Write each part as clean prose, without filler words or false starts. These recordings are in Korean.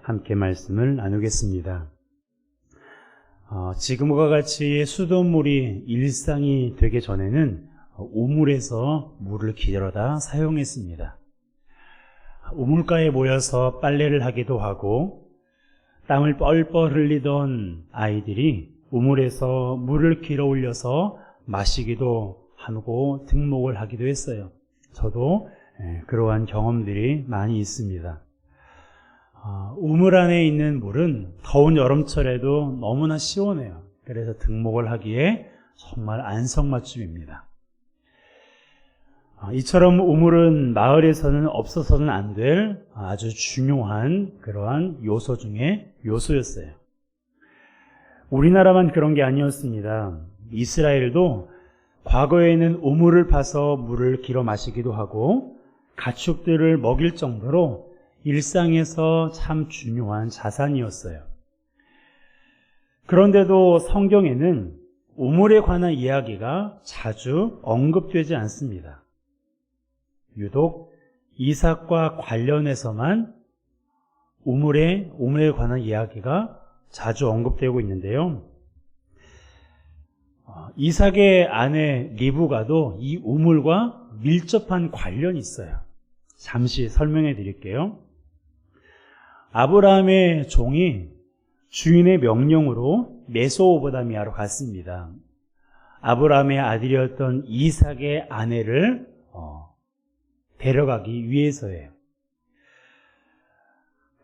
함께 말씀을 나누겠습니다. 지금과 같이 수돗물이 일상이 되기 전에는 우물에서 물을 길어다 사용했습니다. 우물가에 모여서 빨래를 하기도 하고 땀을 뻘뻘 흘리던 아이들이 우물에서 물을 길어 올려서 마시기도 하고 등목을 하기도 했어요. 저도 그러한 경험들이 많이 있습니다. 우물 안에 있는 물은 더운 여름철에도 너무나 시원해요. 그래서 등목을 하기에 정말 안성맞춤입니다. 이처럼 우물은 마을에서는 없어서는 안 될 아주 중요한 그러한 요소 중에 요소였어요. 우리나라만 그런 게 아니었습니다. 이스라엘도 과거에는 우물을 파서 물을 길어 마시기도 하고 가축들을 먹일 정도로 일상에서 참 중요한 자산이었어요. 그런데도 성경에는 우물에 관한 이야기가 자주 언급되지 않습니다. 유독 이삭과 관련해서만 우물에 관한 이야기가 자주 언급되고 있는데요. 이삭의 아내 리브가도 이 우물과 밀접한 관련이 있어요. 잠시 설명해 드릴게요. 아브라함의 종이 주인의 명령으로 메소포타미아로 갔습니다. 아브라함의 아들이었던 이삭의 아내를 데려가기 위해서예요.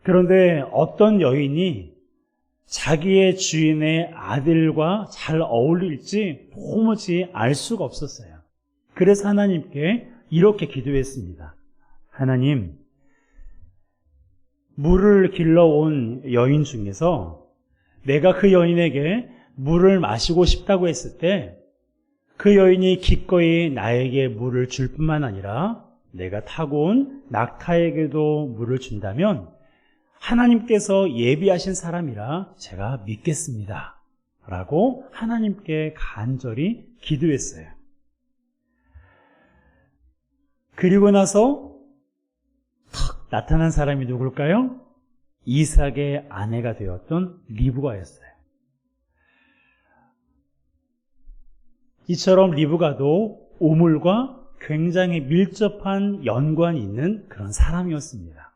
그런데 어떤 여인이 자기의 주인의 아들과 잘 어울릴지 도무지 알 수가 없었어요. 그래서 하나님께 이렇게 기도했습니다. 하나님, 물을 길러온 여인 중에서 내가 그 여인에게 물을 마시고 싶다고 했을 때 그 여인이 기꺼이 나에게 물을 줄 뿐만 아니라 내가 타고 온 낙타에게도 물을 준다면 하나님께서 예비하신 사람이라 제가 믿겠습니다. 라고 하나님께 간절히 기도했어요. 그리고 나서 탁 나타난 사람이 누굴까요? 이삭의 아내가 되었던 리브가였어요. 이처럼 리브가도 우물과 굉장히 밀접한 연관이 있는 그런 사람이었습니다.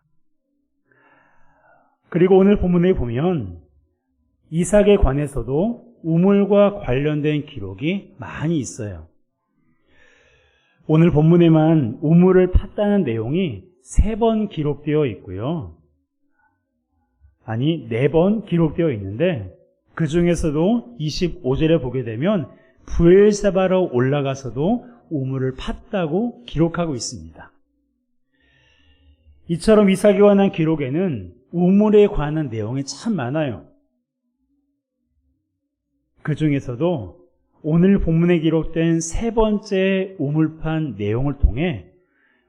그리고 오늘 본문에 보면 이삭에 관해서도 우물과 관련된 기록이 많이 있어요. 오늘 본문에만 우물을 팠다는 내용이 3번 기록되어 있고요. 아니 4번 기록되어 있는데 그 중에서도 25절에 보게 되면 브엘세바로 올라가서도 우물을 팠다고 기록하고 있습니다. 이처럼 이삭에 관한 기록에는 우물에 관한 내용이 참 많아요. 그 중에서도 오늘 본문에 기록된 3번째 우물판 내용을 통해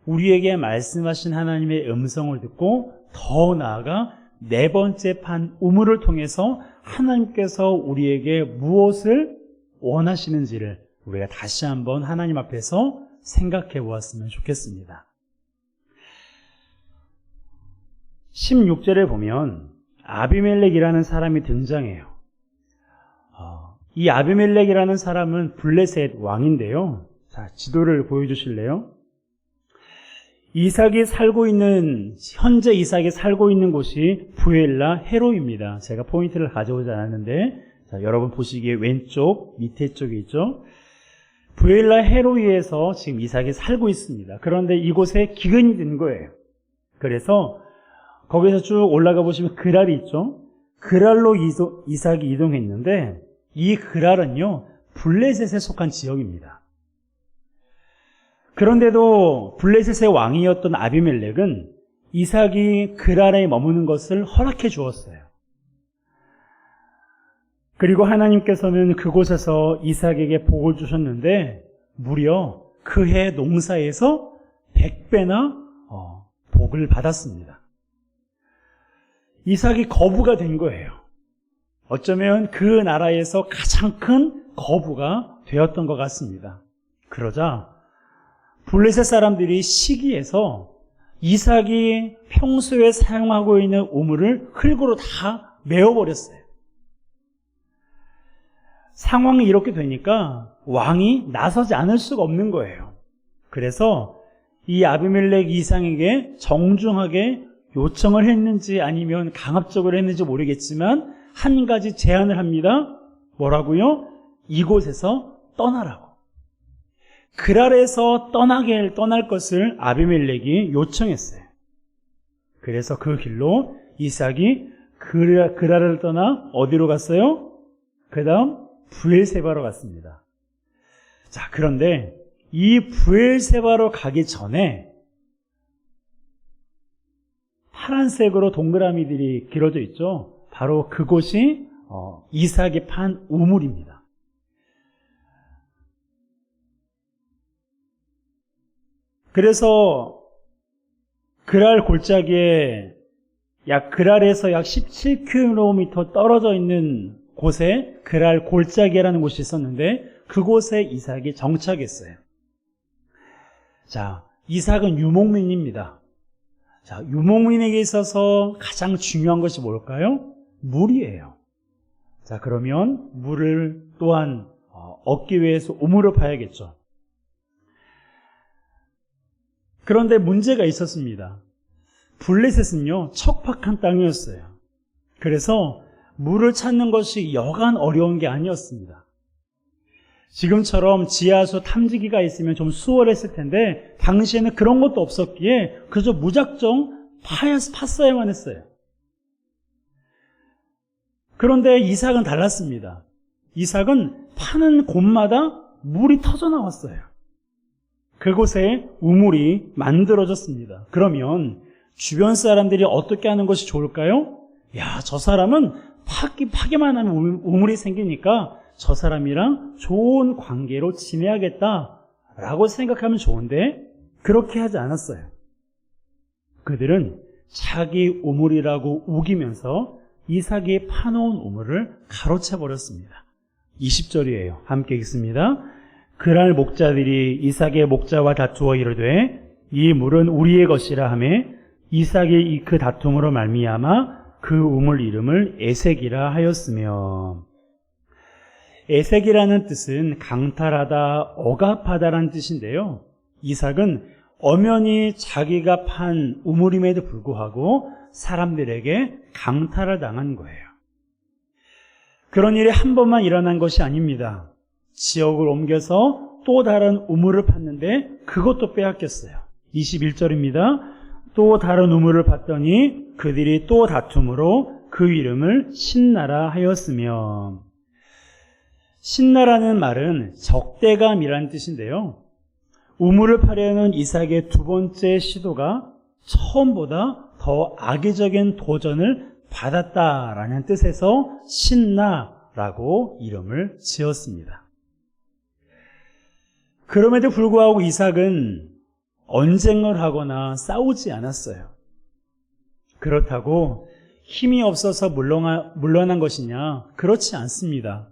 우리에게 말씀하신 하나님의 음성을 듣고 더 나아가 4번째 판 우물을 통해서 하나님께서 우리에게 무엇을 원하시는지를 우리가 다시 한번 하나님 앞에서 생각해 보았으면 좋겠습니다. 16절에 보면 아비멜렉이라는 사람이 등장해요. 이 아비멜렉이라는 사람은 블레셋 왕인데요. 자, 지도를 보여주실래요? 현재 이삭이 살고 있는 곳이 부엘라 헤로입니다. 제가 포인트를 가져오지 않았는데, 자, 여러분 보시기에 왼쪽 밑에 쪽에 있죠. 부엘라 헤로이에서 지금 이삭이 살고 있습니다. 그런데 이곳에 기근이 든 거예요. 그래서 거기서 쭉 올라가 보시면 그랄이 있죠. 그랄로 이삭이 이동했는데 이 그랄은요 블레셋에 속한 지역입니다. 그런데도 블레셋의 왕이었던 아비멜렉은 이삭이 그랄에 머무는 것을 허락해 주었어요. 그리고 하나님께서는 그곳에서 이삭에게 복을 주셨는데 무려 그해 농사에서 100배나 복을 받았습니다. 이삭이 거부가 된 거예요. 어쩌면 그 나라에서 가장 큰 거부가 되었던 것 같습니다. 그러자 블레셋 사람들이 시기해서 이삭이 평소에 사용하고 있는 우물을 흙으로 다 메워버렸어요. 상황이 이렇게 되니까 왕이 나서지 않을 수가 없는 거예요. 그래서 이 아비멜렉 이삭에게 정중하게 요청을 했는지 아니면 강압적으로 했는지 모르겠지만 한 가지 제안을 합니다. 뭐라고요? 이곳에서 떠나라고. 그랄에서 떠날 것을 아비멜렉이 요청했어요. 그래서 그 길로 이삭이 그랄을 떠나 어디로 갔어요? 그 다음 브엘세바로 갔습니다. 자, 그런데 이 브엘세바로 가기 전에 파란색으로 동그라미들이 길어져 있죠. 바로 그곳이 이삭이 판 우물입니다. 그래서 그랄 골짜기에 그랄에서 약 17km 떨어져 있는 곳에 그랄 골짜기라는 곳이 있었는데 그곳에 이삭이 정착했어요. 자, 이삭은 유목민입니다. 자, 유목민에게 있어서 가장 중요한 것이 뭘까요? 물이에요. 자, 그러면 물을 또한 얻기 위해서 우물을 파야겠죠. 그런데 문제가 있었습니다. 블레셋은요, 척박한 땅이었어요. 그래서 물을 찾는 것이 여간 어려운 게 아니었습니다. 지금처럼 지하수 탐지기가 있으면 좀 수월했을 텐데 당시에는 그런 것도 없었기에 그저 무작정 팠어야만 했어요. 그런데 이삭은 달랐습니다. 이삭은 파는 곳마다 물이 터져 나왔어요. 그곳에 우물이 만들어졌습니다. 그러면 주변 사람들이 어떻게 하는 것이 좋을까요? 야, 저 사람은 파기만 하면 우물이 생기니까 저 사람이랑 좋은 관계로 지내야겠다라고 생각하면 좋은데 그렇게 하지 않았어요. 그들은 자기 우물이라고 우기면서 이삭이 파놓은 우물을 가로채 버렸습니다. 20절이에요. 함께 읽습니다. 그날 목자들이 이삭의 목자와 다투어 이르되 이 물은 우리의 것이라 하매 이삭이 그 다툼으로 말미암아 그 우물 이름을 에색이라 하였으며, 에색이라는 뜻은 강탈하다, 억압하다라는 뜻인데요. 이삭은 엄연히 자기가 판 우물임에도 불구하고 사람들에게 강탈을 당한 거예요. 그런 일이 한 번만 일어난 것이 아닙니다. 지역을 옮겨서 또 다른 우물을 팠는데 그것도 빼앗겼어요. 21절입니다. 또 다른 우물을 팠더니 그들이 또 다툼으로 그 이름을 신나라 하였으며, 신나라는 말은 적대감이라는 뜻인데요. 우물을 파려는 이삭의 두 번째 시도가 처음보다 더 악의적인 도전을 받았다라는 뜻에서 신나라고 이름을 지었습니다. 그럼에도 불구하고 이삭은 언쟁을 하거나 싸우지 않았어요. 그렇다고 힘이 없어서 물러난 것이냐? 그렇지 않습니다.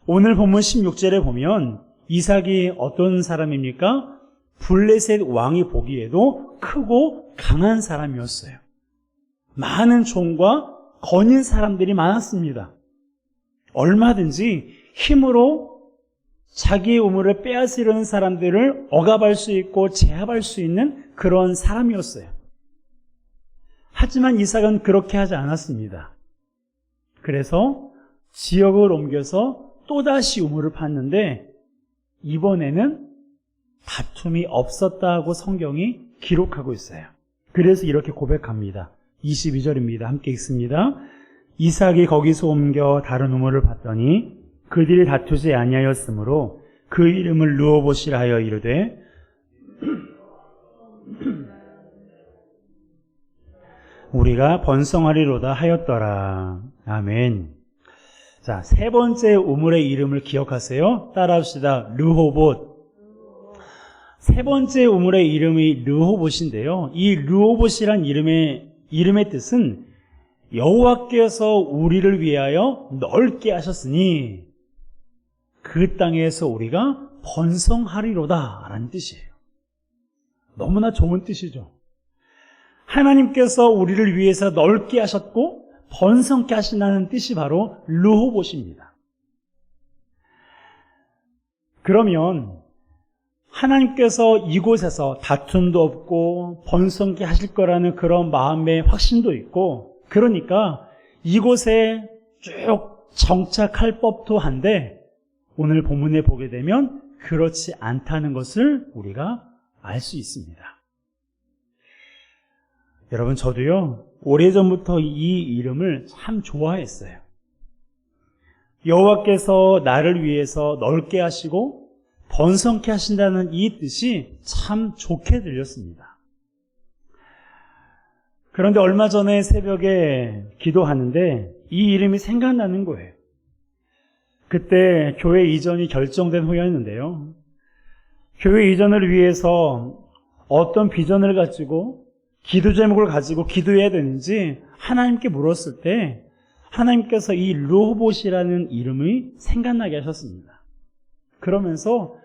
오늘 본문 16절에 보면 이삭이 어떤 사람입니까? 블레셋 왕이 보기에도 크고 강한 사람이었어요. 많은 종과 거닌 사람들이 많았습니다. 얼마든지 힘으로 자기의 우물을 빼앗으려는 사람들을 억압할 수 있고 제압할 수 있는 그런 사람이었어요. 하지만 이삭은 그렇게 하지 않았습니다. 그래서 지역을 옮겨서 또다시 우물을 팠는데 이번에는 다툼이 없었다고 성경이 기록하고 있어요. 그래서 이렇게 고백합니다. 22절입니다. 함께 읽습니다. 이삭이 거기서 옮겨 다른 우물을 팠더니 그들이 다투지 아니하였으므로 그 이름을 르호봇이라 하여 이르되 우리가 번성하리로다 하였더라. 아멘. 자, 세 번째 우물의 이름을 기억하세요. 따라합시다. 르호봇. 세 번째 우물의 이름이 르호봇인데요. 이 르호봇이란 이름의 뜻은 여호와께서 우리를 위하여 넓게 하셨으니 그 땅에서 우리가 번성하리로다 라는 뜻이에요. 너무나 좋은 뜻이죠. 하나님께서 우리를 위해서 넓게 하셨고 번성케 하신다는 뜻이 바로 르호봇입니다. 그러면 하나님께서 이곳에서 다툼도 없고 번성케 하실 거라는 그런 마음의 확신도 있고, 그러니까 이곳에 쭉 정착할 법도 한데 오늘 본문에 보게 되면 그렇지 않다는 것을 우리가 알 수 있습니다. 여러분, 저도요 오래전부터 이 이름을 참 좋아했어요. 여호와께서 나를 위해서 넓게 하시고 번성케 하신다는 이 뜻이 참 좋게 들렸습니다. 그런데 얼마 전에 새벽에 기도하는데 이 이름이 생각나는 거예요. 그때 교회 이전이 결정된 후였는데요. 교회 이전을 위해서 어떤 비전을 가지고 기도 제목을 가지고 기도해야 되는지 하나님께 물었을 때 하나님께서 이 르호봇이라는 이름이 생각나게 하셨습니다. 그러면서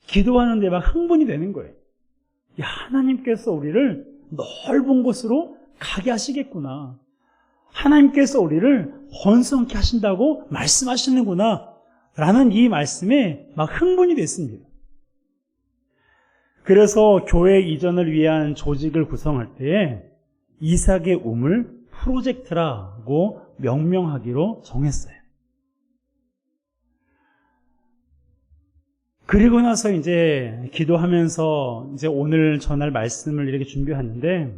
기도하는데 막 흥분이 되는 거예요. 야, 하나님께서 우리를 넓은 곳으로 가게 하시겠구나. 하나님께서 우리를 번성케 하신다고 말씀하시는구나. 라는 이 말씀에 막 흥분이 됐습니다. 그래서 교회 이전을 위한 조직을 구성할 때에 이삭의 우물 프로젝트라고 명명하기로 정했어요. 그리고 나서 이제 기도하면서 이제 오늘 전할 말씀을 이렇게 준비했는데,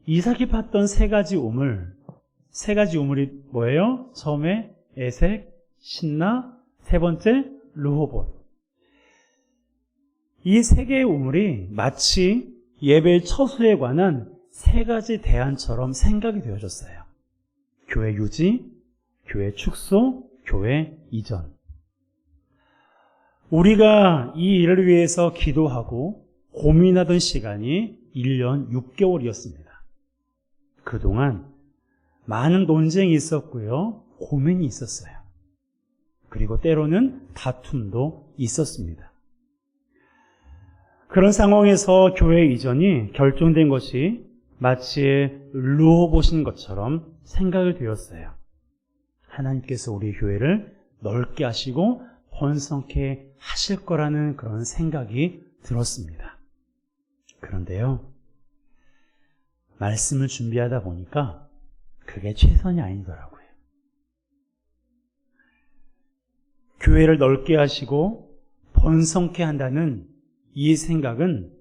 이삭이 봤던 세 가지 우물이 뭐예요? 처음에 에색, 신나, 세 번째 르호봇. 이 세 개의 우물이 마치 예배 처소에 관한 세 가지 대안처럼 생각이 되어졌어요. 교회 유지, 교회 축소, 교회 이전. 우리가 이 일을 위해서 기도하고 고민하던 시간이 1년 6개월이었습니다. 그동안 많은 논쟁이 있었고요. 고민이 있었어요. 그리고 때로는 다툼도 있었습니다. 그런 상황에서 교회 이전이 결정된 것이 마치 르호봇인 것처럼 생각이 되었어요. 하나님께서 우리 교회를 넓게 하시고 번성케 하실 거라는 그런 생각이 들었습니다. 그런데요, 말씀을 준비하다 보니까 그게 최선이 아니더라고요. 교회를 넓게 하시고 번성케 한다는 이 생각은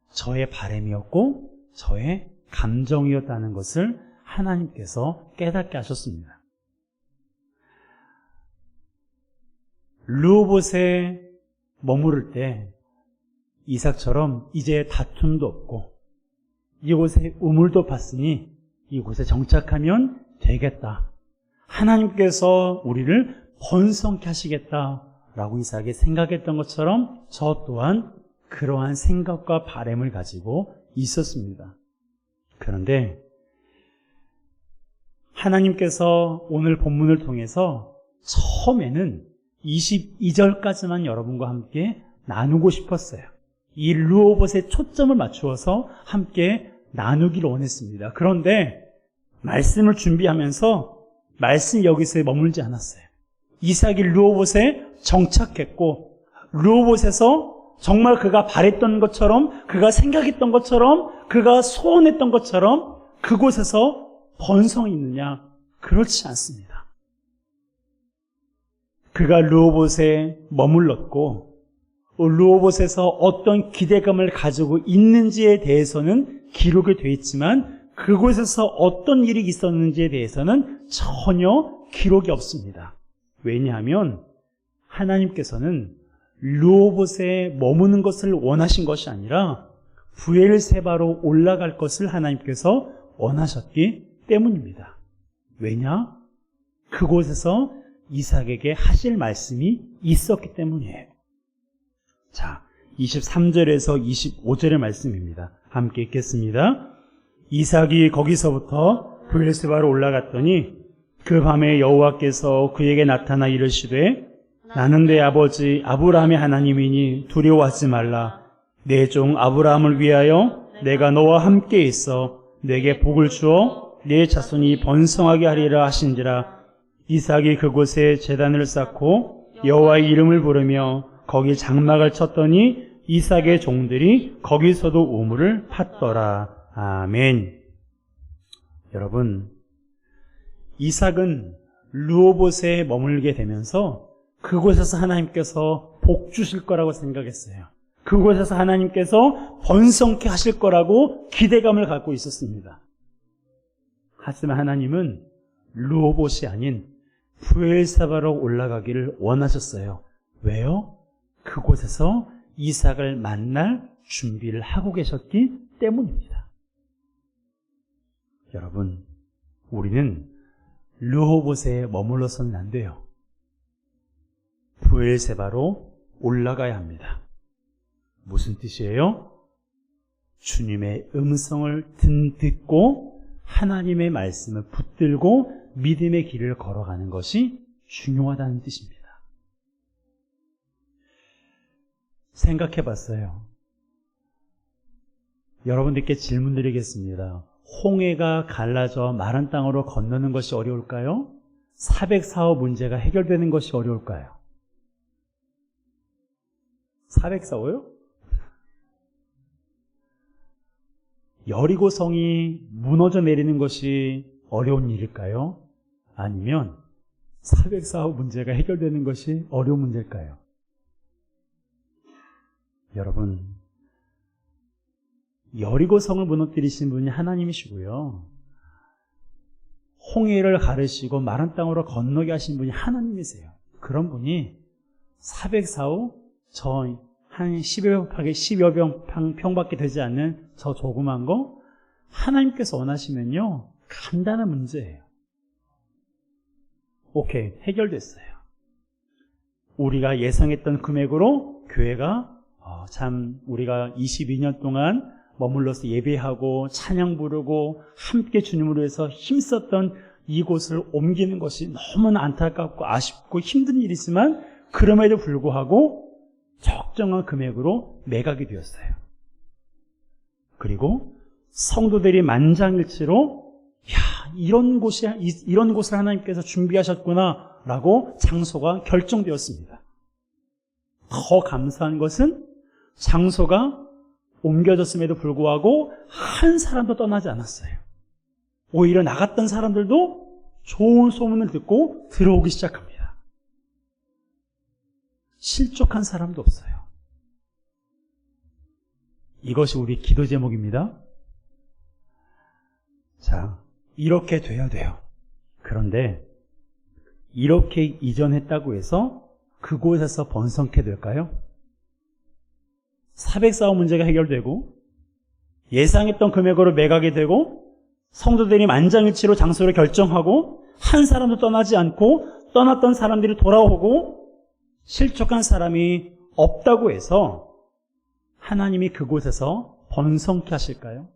저의 바람이었고 저의 감정이었다는 것을 하나님께서 깨닫게 하셨습니다. 르호봇에 머무를 때 이삭처럼 이제 다툼도 없고 이곳에 우물도 봤으니 이곳에 정착하면 되겠다. 하나님께서 우리를 번성케 하시겠다라고 이삭이 생각했던 것처럼 저 또한 그러한 생각과 바람을 가지고 있었습니다. 그런데 하나님께서 오늘 본문을 통해서 처음에는 22절까지만 여러분과 함께 나누고 싶었어요. 이 르호봇에 초점을 맞추어서 함께 나누기를 원했습니다. 그런데 말씀을 준비하면서 말씀이 여기서 머물지 않았어요. 이삭이 르호봇에 정착했고 르호봇에서 정말 그가 바랬던 것처럼, 그가 생각했던 것처럼, 그가 소원했던 것처럼 그곳에서 번성이 있느냐? 그렇지 않습니다. 그가 르호봇에 머물렀고 르호봇에서 어떤 기대감을 가지고 있는지에 대해서는 기록이 되어 있지만 그곳에서 어떤 일이 있었는지에 대해서는 전혀 기록이 없습니다. 왜냐하면 하나님께서는 르호봇에 머무는 것을 원하신 것이 아니라 브엘세바로 올라갈 것을 하나님께서 원하셨기 때문입니다. 왜냐? 그곳에서 이삭에게 하실 말씀이 있었기 때문이에요. 자, 23절에서 25절의 말씀입니다. 함께 읽겠습니다. 이삭이 거기서부터 브엘세바로 올라갔더니 그 밤에 여호와께서 그에게 나타나 이르시되 나는 내 아버지 아브라함의 하나님이니 두려워하지 말라. 내 종 아브라함을 위하여 내가 너와 함께 있어 내게 복을 주어 네 자손이 번성하게 하리라 하신지라. 이삭이 그곳에 제단을 쌓고 여호와의 이름을 부르며 거기 장막을 쳤더니 이삭의 종들이 거기서도 우물을 팠더라. 아멘. 여러분, 이삭은 르호봇에 머물게 되면서 그곳에서 하나님께서 복 주실 거라고 생각했어요. 그곳에서 하나님께서 번성케 하실 거라고 기대감을 갖고 있었습니다. 하지만 하나님은 르호봇이 아닌 브엘세바로 올라가기를 원하셨어요. 왜요? 그곳에서 이삭을 만날 준비를 하고 계셨기 때문입니다. 여러분, 우리는 르호봇에 머물러서는 안 돼요. 브엘세바로 올라가야 합니다. 무슨 뜻이에요? 주님의 음성을 듣고 하나님의 말씀을 붙들고 믿음의 길을 걸어가는 것이 중요하다는 뜻입니다. 생각해 봤어요. 여러분들께 질문 드리겠습니다. 홍해가 갈라져 마른 땅으로 건너는 것이 어려울까요? 404호 문제가 해결되는 것이 어려울까요? 404호요? 여리고성이 무너져 내리는 것이 어려운 일일까요? 아니면 404호 문제가 해결되는 것이 어려운 문제일까요? 여러분, 여리고성을 무너뜨리신 분이 하나님이시고요. 홍해를 가르시고 마른 땅으로 건너게 하신 분이 하나님이세요. 그런 분이 404호 저 한 10여 평밖에 되지 않는 저 조그만 거 하나님께서 원하시면요, 간단한 문제예요. 오케이, 해결됐어요. 우리가 예상했던 금액으로 교회가 참 우리가 22년 동안 머물러서 예배하고 찬양 부르고 함께 주님을 위해서 힘썼던 이곳을 옮기는 것이 너무나 안타깝고 아쉽고 힘든 일이지만 그럼에도 불구하고 적정한 금액으로 매각이 되었어요. 그리고 성도들이 만장일치로 이런 곳을 하나님께서 준비하셨구나 라고 장소가 결정되었습니다. 더 감사한 것은 장소가 옮겨졌음에도 불구하고 한 사람도 떠나지 않았어요. 오히려 나갔던 사람들도 좋은 소문을 듣고 들어오기 시작합니다. 실족한 사람도 없어요. 이것이 우리 기도 제목입니다. 자, 이렇게 돼야 돼요. 그런데 이렇게 이전했다고 해서 그곳에서 번성케 될까요? 404호 문제가 해결되고 예상했던 금액으로 매각이 되고 성도들이 만장일치로 장소를 결정하고 한 사람도 떠나지 않고 떠났던 사람들이 돌아오고 실족한 사람이 없다고 해서 하나님이 그곳에서 번성케 하실까요?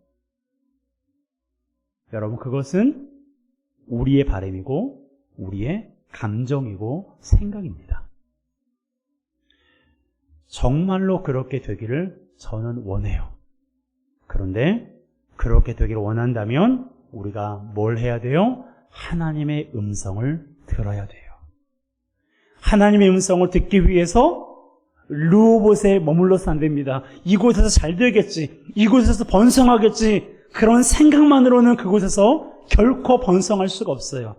여러분, 그것은 우리의 바람이고 우리의 감정이고 생각입니다. 정말로 그렇게 되기를 저는 원해요. 그런데 그렇게 되기를 원한다면 우리가 뭘 해야 돼요? 하나님의 음성을 들어야 돼요. 하나님의 음성을 듣기 위해서 르호봇에 머물러서 안 됩니다. 이곳에서 잘 되겠지, 이곳에서 번성하겠지, 그런 생각만으로는 그곳에서 결코 번성할 수가 없어요.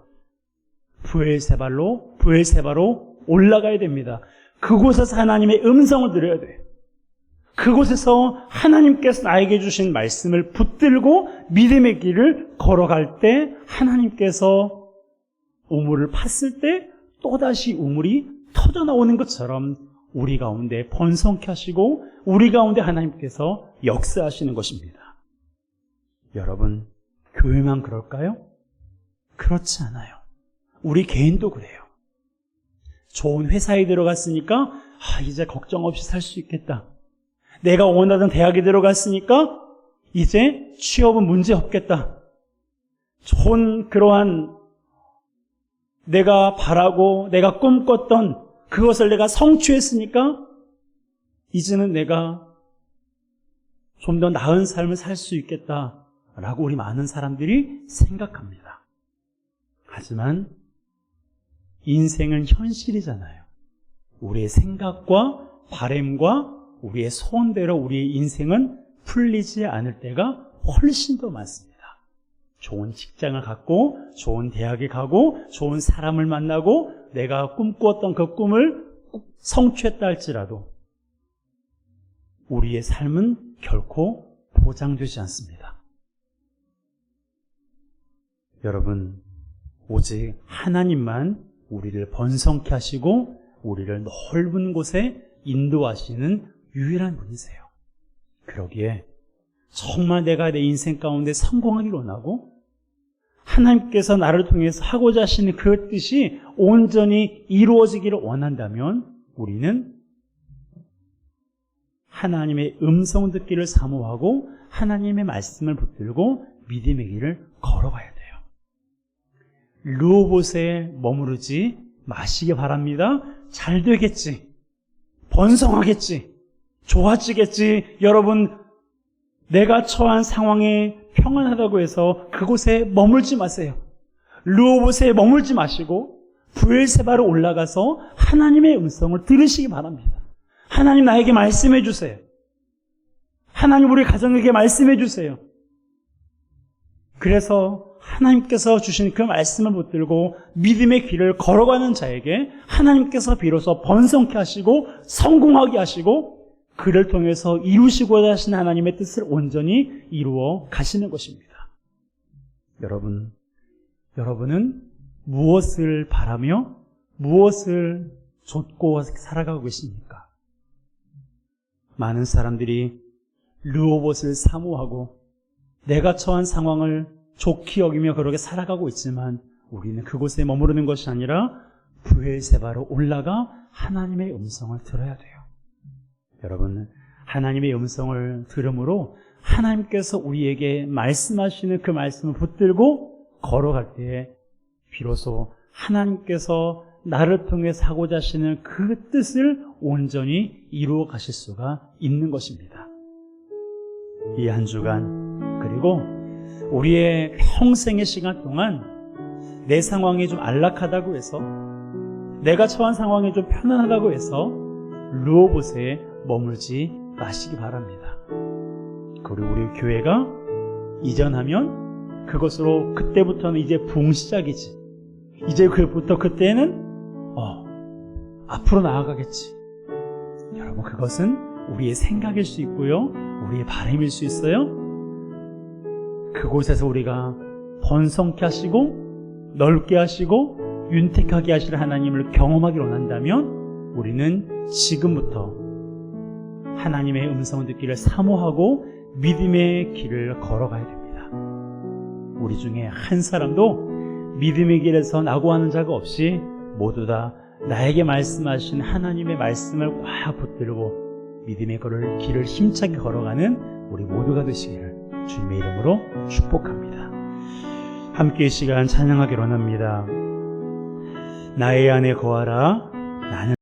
브엘세바로 올라가야 됩니다. 그곳에서 하나님의 음성을 들어야 돼요. 그곳에서 하나님께서 나에게 주신 말씀을 붙들고 믿음의 길을 걸어갈 때 하나님께서 우물을 팠을 때 또다시 우물이 터져나오는 것처럼 우리 가운데 번성케 하시고 우리 가운데 하나님께서 역사하시는 것입니다. 여러분, 교회만 그럴까요? 그렇지 않아요. 우리 개인도 그래요. 좋은 회사에 들어갔으니까 이제 걱정 없이 살 수 있겠다. 내가 원하던 대학에 들어갔으니까 이제 취업은 문제 없겠다. 좋은 그러한 내가 바라고 내가 꿈꿨던 그것을 내가 성취했으니까 이제는 내가 좀 더 나은 삶을 살 수 있겠다라고 우리 많은 사람들이 생각합니다. 하지만 인생은 현실이잖아요. 우리의 생각과 바램과 우리의 소원대로 우리의 인생은 풀리지 않을 때가 훨씬 더 많습니다. 좋은 직장을 갖고 좋은 대학에 가고 좋은 사람을 만나고 내가 꿈꾸었던 그 꿈을 성취했다 할지라도 우리의 삶은 결코 보장되지 않습니다. 여러분, 오직 하나님만 우리를 번성케 하시고 우리를 넓은 곳에 인도하시는 유일한 분이세요. 그러기에 정말 내가 내 인생 가운데 성공하기를 원하고 하나님께서 나를 통해서 하고자 하시는 그 뜻이 온전히 이루어지기를 원한다면 우리는 하나님의 음성 듣기를 사모하고 하나님의 말씀을 붙들고 믿음의 길을 걸어가야 돼요. 르호봇에 머무르지 마시기 바랍니다. 잘 되겠지, 번성하겠지, 좋아지겠지. 여러분, 내가 처한 상황에 평안하다고 해서 그곳에 머물지 마세요. 르호봇에 머물지 마시고 브엘세바로 올라가서 하나님의 음성을 들으시기 바랍니다. 하나님 나에게 말씀해 주세요. 하나님 우리 가정에게 말씀해 주세요. 그래서 하나님께서 주신 그 말씀을 붙들고 믿음의 길을 걸어가는 자에게 하나님께서 비로소 번성케 하시고 성공하게 하시고 그를 통해서 이루시고자 하신 하나님의 뜻을 온전히 이루어 가시는 것입니다. 여러분은 무엇을 바라며 무엇을 좇고 살아가고 계십니까? 많은 사람들이 르호봇을 사모하고 내가 처한 상황을 좋게 여기며 그렇게 살아가고 있지만 우리는 그곳에 머무르는 것이 아니라 브엘세바로 올라가 하나님의 음성을 들어야 돼요. 여러분, 하나님의 음성을 들음으로 하나님께서 우리에게 말씀하시는 그 말씀을 붙들고 걸어갈 때에 비로소 하나님께서 나를 통해서 하고자 하시는 그 뜻을 온전히 이루어 가실 수가 있는 것입니다. 이 한 주간 그리고 우리의 평생의 시간 동안 내 상황이 좀 안락하다고 해서 내가 처한 상황이 좀 편안하다고 해서 르호봇에 머물지 마시기 바랍니다. 그리고 우리 교회가 이전하면 그것으로 그때부터는 이제 부흥 시작이지. 이제 그때는 앞으로 나아가겠지. 여러분, 그것은 우리의 생각일 수 있고요, 우리의 바람일 수 있어요. 그곳에서 우리가 번성케 하시고 넓게 하시고 윤택하게 하실 하나님을 경험하기를 원한다면 우리는 지금부터 하나님의 음성을 듣기를 사모하고 믿음의 길을 걸어가야 됩니다. 우리 중에 한 사람도 믿음의 길에서 낙오하는 자가 없이 모두 다 나에게 말씀하신 하나님의 말씀을 꽉 붙들고 믿음의 길을 힘차게 걸어가는 우리 모두가 되시기를 주님의 이름으로 축복합니다. 함께 이 시간 찬양하기로 합니다. 나의 안에 거하라. 나는